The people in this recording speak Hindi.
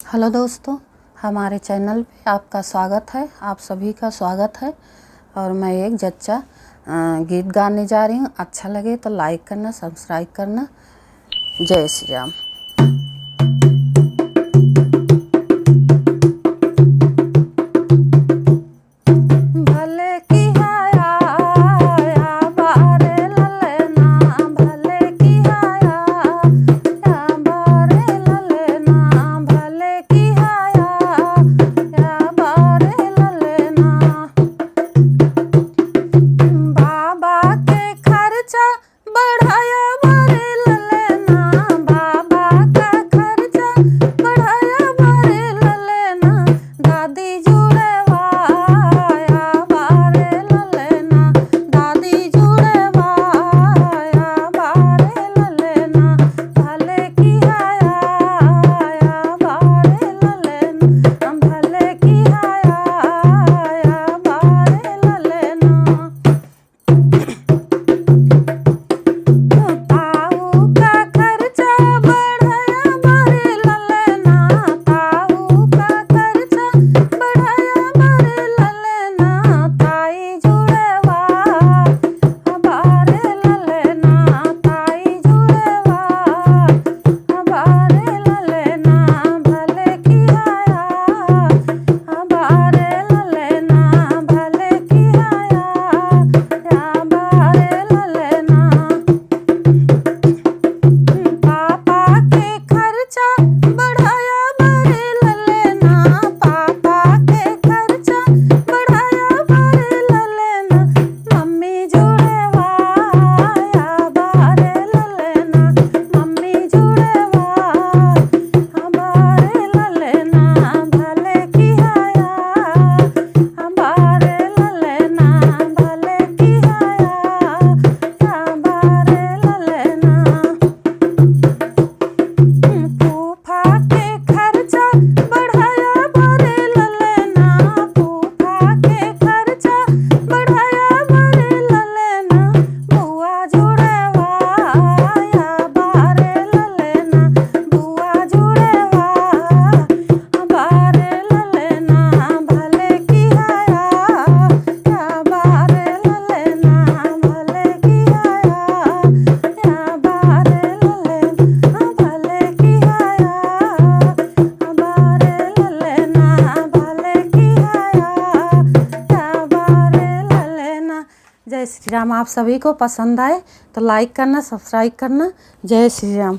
हेलो दोस्तों, हमारे चैनल पे आपका स्वागत है। आप सभी का स्वागत है। और मैं एक जच्चा गीत गाने जा रही हूँ। अच्छा लगे तो लाइक करना, सब्सक्राइब करना। जय श्री राम। भले की हाया बारे ललना, भले की हाया बारे ललना, भले की हाया बारे ललना। बाबा के खर्चा बढ़ाया बारे ललना, बाबा का खर्चा बढ़ाया बारे ललना। दादी जुड़े वाया बारे ललना, दादी जुड़े वाया बारे ललना। भले की हाया बारे ललना, भले की हाया बारे ललना। ताऊ का खर्चा बढ़ाया बारे ललना, ताऊ का खर्चा बढ़ाया बारे ललना। ताई जुड़े बारे ललना, ताई जुड़े बारे ललना। भले की हाया बारे ललना, भले की हाया बारे ललना। पापा के खर्चा बढ़ाया बारे ललना, पापा के खर्चा बढ़ाया बारे ललना। मम्मी जुड़े वाया बारे ललना, मम्मी जुड़े बारे ललना। भले की हाया बारे ललना, भले की हाया बारे ललना। फूफा के खर्चा बढ़ाया बारे ललना, फूफा के खर्चा बढ़ाया बारे ललना। बुआ जुड़े वाया बारे ललना, बुआ जुड़े बारे ललना। भले की हाया बारे ललना, भले की हाया बारे ललना, भले की हाया बारे ललना, भले की हाया बारे ललना। जय श्री राम। आप सभी को पसंद आए तो लाइक करना, सब्सक्राइब करना। जय श्री राम।